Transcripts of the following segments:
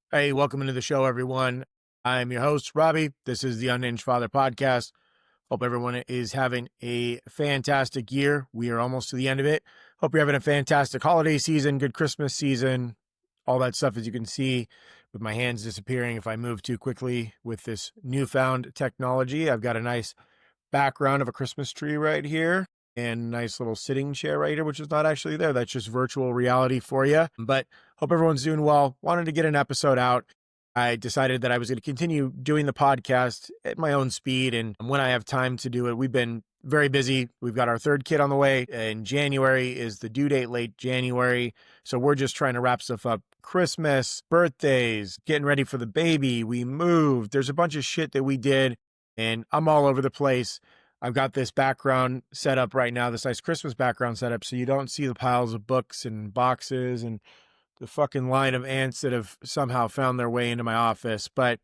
Hey, welcome into the show, everyone. I'm your host, Robbie. This is the Unhinged Father Podcast. Hope everyone is having a fantastic year. We are almost to the end of it. Hope you're having a fantastic holiday season, good Christmas season, all that stuff. As you can see, with my hands disappearing if I move too quickly with this newfound technology. I've got a nice background of a Christmas tree right here and a nice little sitting chair right here, which is not actually there. That's just virtual reality for you. But hope everyone's doing well. Wanted to get an episode out. I decided that I was going to continue doing the podcast at my own speed and when I have time to do it. We've been very busy. We've got our third kid on the way, and January is the due date, late January. So we're just trying to wrap stuff up. Christmas, birthdays, getting ready for the baby. We moved. There's a bunch of shit that we did, and I'm all over the place. I've got this background set up right now, this nice Christmas background set up, so you don't see the piles of books and boxes and the fucking line of ants that have somehow found their way into my office. But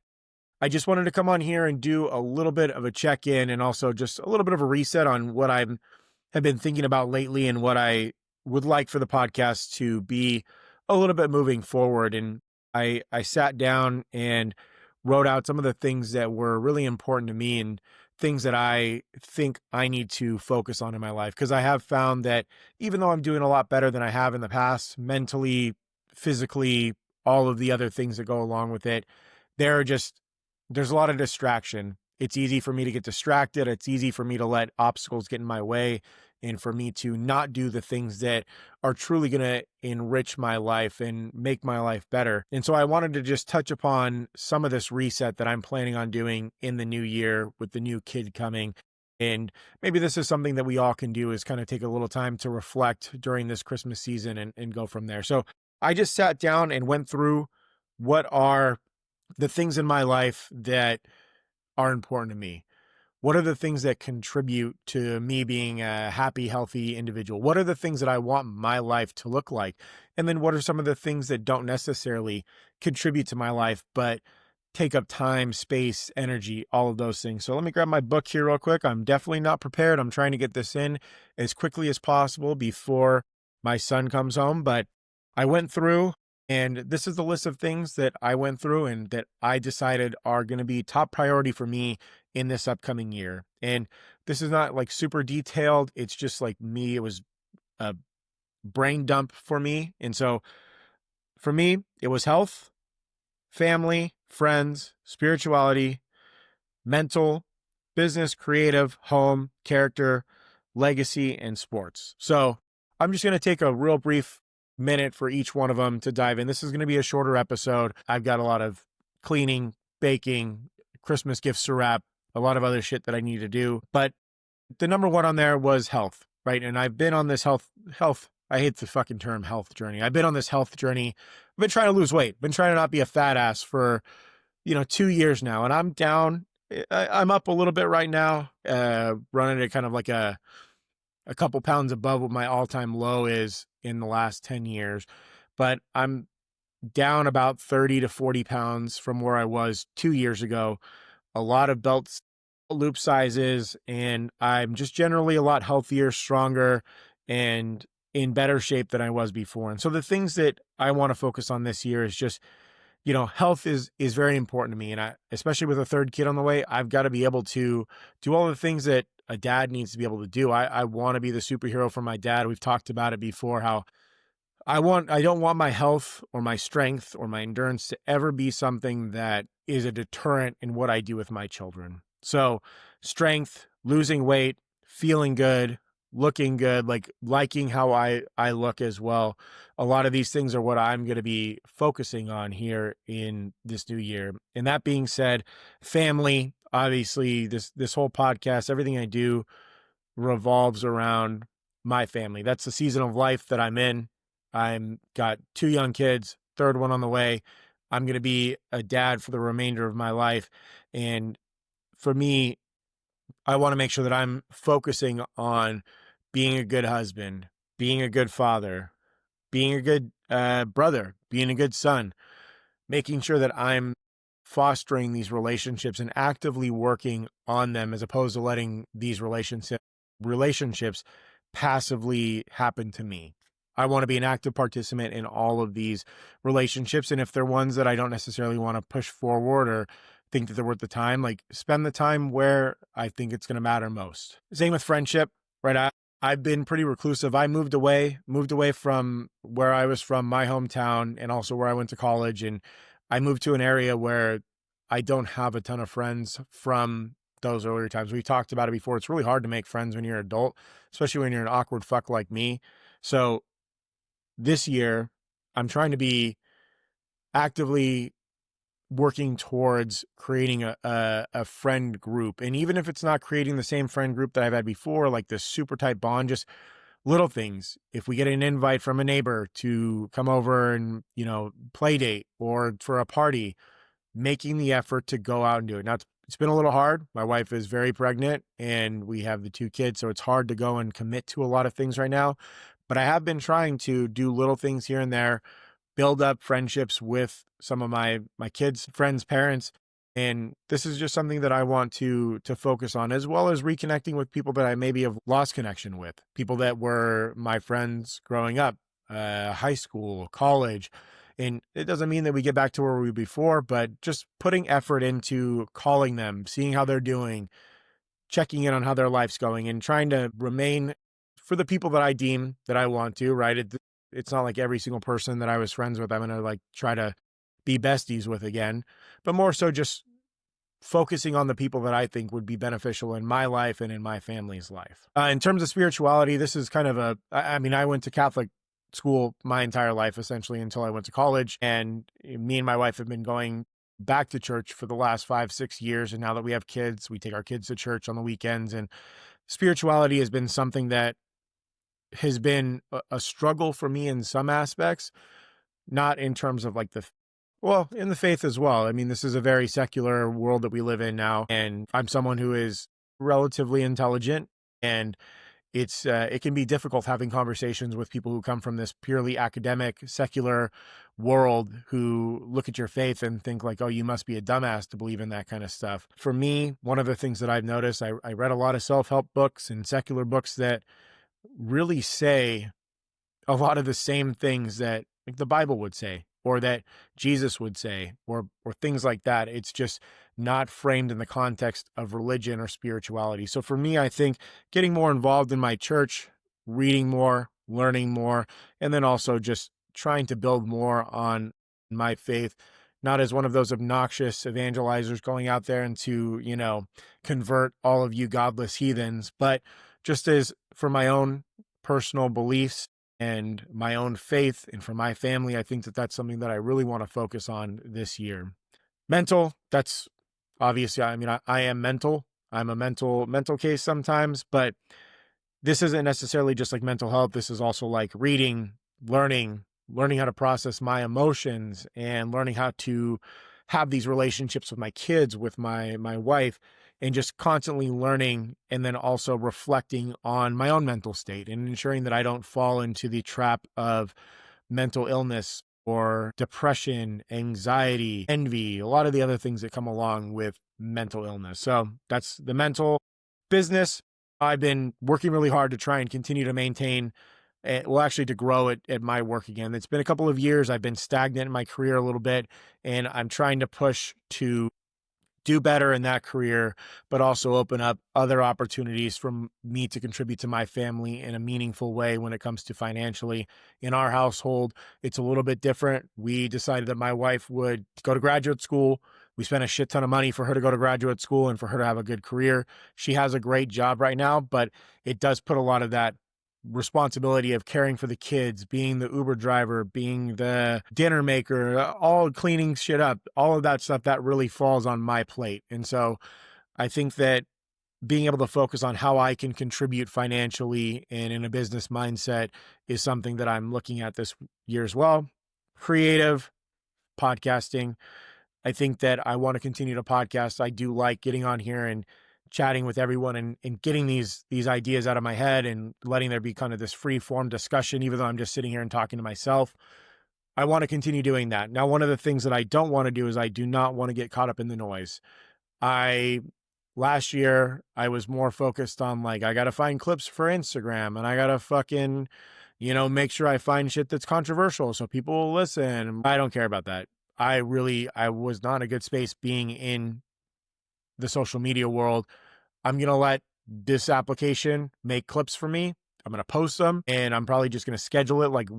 I just wanted to come on here and do a little bit of a check-in and also just a little bit of a reset on what I have been thinking about lately and what I would like for the podcast to be a little bit moving forward. And I sat down and wrote out some of the things that were really important to me and things that I think I need to focus on in my life. Because I have found that even though I'm doing a lot better than I have in the past, mentally, physically, all of the other things that go along with it, there's a lot of distraction. It's easy for me to get distracted. It's easy for me to let obstacles get in my way and for me to not do the things that are truly going to enrich my life and make my life better. And so I wanted to just touch upon some of this reset that I'm planning on doing in the new year with the new kid coming. And maybe this is something that we all can do, is kind of take a little time to reflect during this Christmas season and go from there. So I just sat down and went through what are the things in my life that are important to me. What are the things that contribute to me being a happy, healthy individual? What are the things that I want my life to look like? And then what are some of the things that don't necessarily contribute to my life, but take up time, space, energy, all of those things. So let me grab my book here real quick. I'm definitely not prepared. I'm trying to get this in as quickly as possible before my son comes home. But I went through, and this is the list of things that I went through and that I decided are going to be top priority for me in this upcoming year. And this is not like super detailed. It's just like me. It was a brain dump for me. And so for me, it was health, family, friends, spirituality, mental, business, creative, home, character, legacy, and sports. So I'm just going to take a real brief minute for each one of them to dive in. This is going to be a shorter episode. I've got a lot of cleaning, baking, Christmas gifts to wrap, a lot of other shit that I need to do. But the number one on there was health, right? And I've been on this health, I hate the fucking term health journey. I've been on this health journey. I've been trying to lose weight, been trying to not be a fat ass for, 2 years now. And I'm down. I'm up a little bit right now, running at kind of like a couple pounds above what my all-time low is in the last 10 years. But I'm down about 30 to 40 pounds from where I was 2 years ago. A lot of belts, loop sizes, and I'm just generally a lot healthier, stronger, and in better shape than I was before. And so the things that I want to focus on this year is just, health is very important to me. And especially with a third kid on the way, I've got to be able to do all the things that a dad needs to be able to do. I want to be the superhero for my dad. We've talked about it before, how I don't want my health or my strength or my endurance to ever be something that is a deterrent in what I do with my children. So strength, losing weight, feeling good, looking good, like liking how I look as well. A lot of these things are what I'm going to be focusing on here in this new year. And that being said, family, obviously this whole podcast, everything I do revolves around my family. That's the season of life that I'm in. I'm got 2 young kids, third one on the way. I'm going to be a dad for the remainder of my life. And for me, I want to make sure that I'm focusing on being a good husband, being a good father, being a good brother, being a good son, making sure that I'm fostering these relationships and actively working on them, as opposed to letting these relationships passively happen to me. I want to be an active participant in all of these relationships. And if they're ones that I don't necessarily want to push forward or think that they're worth the time, like spend the time where I think it's going to matter most. Same with friendship, right? I've been pretty reclusive. I moved away from where I was from, my hometown, and also where I went to college. And I moved to an area where I don't have a ton of friends from those earlier times. We talked about it before. It's really hard to make friends when you're an adult, especially when you're an awkward fuck like me. So this year, I'm trying to be actively working towards creating a friend group. And even if it's not creating the same friend group that I've had before, like this super tight bond, just little things. If we get an invite from a neighbor to come over and, play date or for a party, making the effort to go out and do it. Now, it's been a little hard. My wife is very pregnant and we have the 2 kids, so it's hard to go and commit to a lot of things right now. But I have been trying to do little things here and there, build up friendships with some of my kids' friends' parents. And this is just something that I want to focus on, as well as reconnecting with people that I maybe have lost connection with, people that were my friends growing up, high school, college. And it doesn't mean that we get back to where we were before, but just putting effort into calling them, seeing how they're doing, checking in on how their life's going, and trying to remain for the people that I deem that I want to, right? It's not like every single person that I was friends with, I'm going to like try to be besties with again, but more so just focusing on the people that I think would be beneficial in my life and in my family's life. In terms of spirituality, this is kind of I went to Catholic school my entire life, essentially, until I went to college. And me and my wife have been going back to church for the last 5-6 years. And now that we have kids, we take our kids to church on the weekends. And spirituality has been something that has been a struggle for me in some aspects, not in terms of like in the faith as well. I mean, this is a very secular world that we live in now. And I'm someone who is relatively intelligent, and it can be difficult having conversations with people who come from this purely academic, secular world, who look at your faith and think like, oh, you must be a dumbass to believe in that kind of stuff. For me, one of the things that I've noticed, I read a lot of self-help books and secular books that really say a lot of the same things that like the Bible would say, or that Jesus would say, or things like that. It's just not framed in the context of religion or spirituality. So for me, I think getting more involved in my church, reading more, learning more, and then also just trying to build more on my faith, not as one of those obnoxious evangelizers going out there and to, convert all of you godless heathens, but just as for my own personal beliefs and my own faith, and for my family, I think that that's something that I really want to focus on this year. Mental, that's obviously, I am mental. I'm a mental case sometimes, but this isn't necessarily just like mental health. This is also like reading, learning how to process my emotions, and learning how to have these relationships with my kids, with my wife, and just constantly learning, and then also reflecting on my own mental state and ensuring that I don't fall into the trap of mental illness or depression, anxiety, envy, a lot of the other things that come along with mental illness. So that's the mental. Business, I've been working really hard to try and continue to maintain, actually to grow it at my work again. It's been a couple of years. I've been stagnant in my career a little bit, and I'm trying to push to do better in that career, but also open up other opportunities for me to contribute to my family in a meaningful way when it comes to financially. In our household, it's a little bit different. We decided that my wife would go to graduate school. We spent a shit ton of money for her to go to graduate school and for her to have a good career. She has a great job right now, but it does put a lot of that responsibility of caring for the kids, being the Uber driver, being the dinner maker, all cleaning shit up, all of that stuff that really falls on my plate. And so I think that being able to focus on how I can contribute financially and in a business mindset is something that I'm looking at this year as well. Creative, podcasting. I think that I want to continue to podcast. I do like getting on here and chatting with everyone and getting these ideas out of my head and letting there be kind of this free form discussion, even though I'm just sitting here and talking to myself. I want to continue doing that. Now, one of the things that I don't want to do is I do not want to get caught up in the noise. Last year, I was more focused on like, I got to find clips for Instagram, and I got to fucking, make sure I find shit that's controversial so people will listen. I don't care about that. I was not in a good space being in the social media world. I'm going to let this application make clips for me. I'm going to post them, and I'm probably just going to schedule it like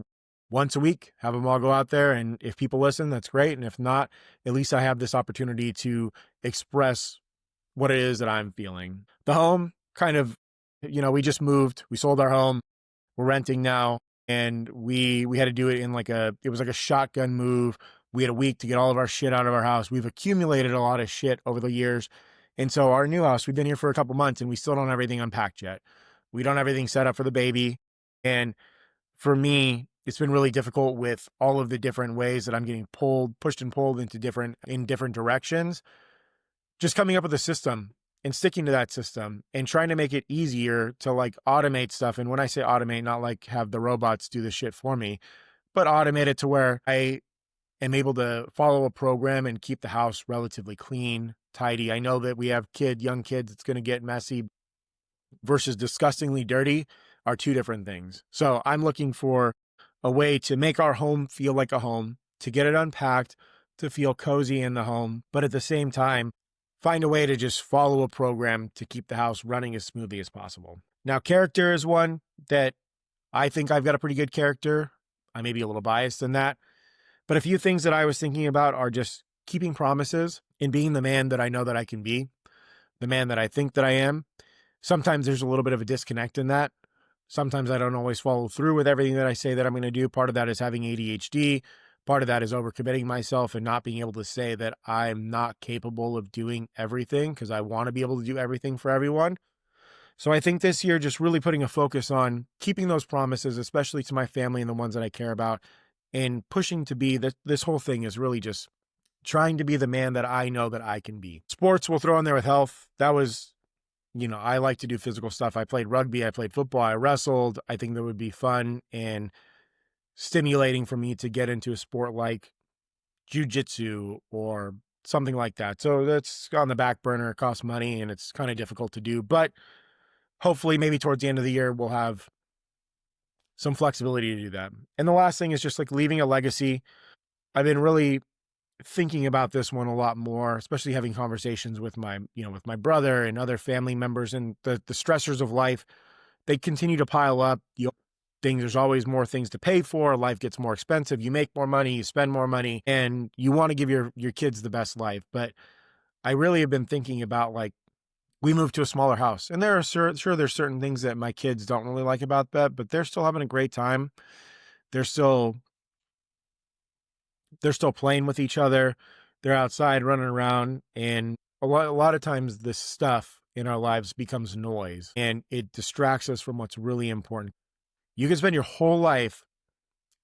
once a week, have them all go out there. And if people listen, that's great. And if not, at least I have this opportunity to express what it is that I'm feeling. The home kind of, we just moved, we sold our home, we're renting now. And we had to do it it was like a shotgun move. We had a week to get all of our shit out of our house. We've accumulated a lot of shit over the years. And so our new house, we've been here for a couple months and we still don't have everything unpacked yet. We don't have everything set up for the baby. And for me, it's been really difficult with all of the different ways that I'm getting pushed and pulled in different directions. Just coming up with a system and sticking to that system and trying to make it easier to like automate stuff. And when I say automate, not like have the robots do the shit for me, but automate it to where I am able to follow a program and keep the house relatively clean, tidy. I know that we have young kids, it's going to get messy versus disgustingly dirty are two different things. So I'm looking for a way to make our home feel like a home, to get it unpacked, to feel cozy in the home, but at the same time, find a way to just follow a program to keep the house running as smoothly as possible. Now, character is one that I think I've got a pretty good character. I may be a little biased in that, but a few things that I was thinking about are just keeping promises and being the man that I know that I can be, the man that I think that I am. Sometimes there's a little bit of a disconnect in that. Sometimes I don't always follow through with everything that I say that I'm going to do. Part of that is having ADHD. Part of that is overcommitting myself and not being able to say that I'm not capable of doing everything because I want to be able to do everything for everyone. So I think this year, just really putting a focus on keeping those promises, especially to my family and the ones that I care about, and pushing to be this whole thing is really just trying to be the man that I know that I can be. Sports we'll throw in there with health. That was, I like to do physical stuff. I played rugby, I played football, I wrestled. I think that would be fun and stimulating for me to get into a sport like jiu-jitsu or something like that. So that's on the back burner. It costs money and it's kind of difficult to do, but hopefully maybe towards the end of the year, we'll have some flexibility to do that. And the last thing is just like leaving a legacy. I've been really thinking about this one a lot more, especially having conversations with with my brother and other family members, and the stressors of life, they continue to pile up. There's always more things to pay for. Life gets more expensive. You make more money, you spend more money, and you want to give your kids the best life. But I really have been thinking about we moved to a smaller house, and there are sure there's certain things that my kids don't really like about that, but they're still having a great time. They're still playing with each other. They're outside running around, and a lot of times this stuff in our lives becomes noise and it distracts us from what's really important. You can spend your whole life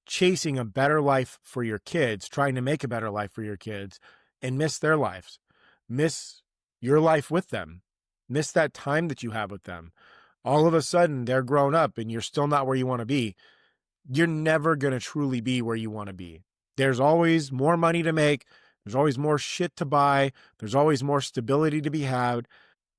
chasing a better life for your kids, trying to make a better life for your kids, and miss their lives, miss your life with them, miss that time that you have with them. All of a sudden, they're grown up and you're still not where you want to be. You're never going to truly be where you want to be. There's always more money to make. There's always more shit to buy. There's always more stability to be had,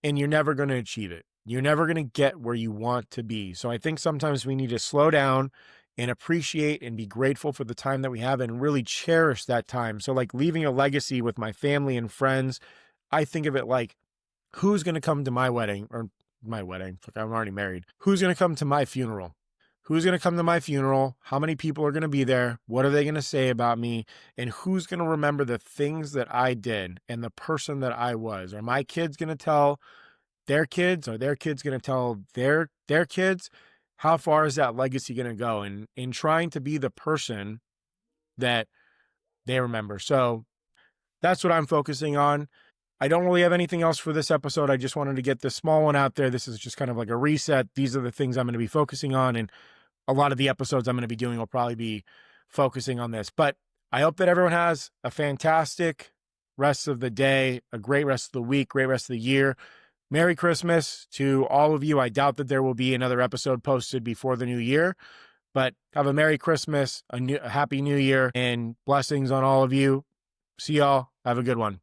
and you're never going to achieve it. You're never going to get where you want to be. So I think sometimes we need to slow down and appreciate and be grateful for the time that we have and really cherish that time. So like leaving a legacy with my family and friends, I think of it like, who's going to come to my wedding? Fuck, I'm already married. Who's going to come to my funeral? Who's going to come to my funeral? How many people are going to be there? What are they going to say about me? And who's going to remember the things that I did and the person that I was? Are my kids going to tell their kids? Are their kids going to tell their kids? How far is that legacy going to go? And in trying to be the person that they remember. So that's what I'm focusing on. I don't really have anything else for this episode. I just wanted to get this small one out there. This is just kind of like a reset. These are the things I'm going to be focusing on. And a lot of the episodes I'm going to be doing will probably be focusing on this. But I hope that everyone has a fantastic rest of the day, a great rest of the week, great rest of the year. Merry Christmas to all of you. I doubt that there will be another episode posted before the new year, but have a Merry Christmas, a Happy New Year, and blessings on all of you. See y'all. Have a good one.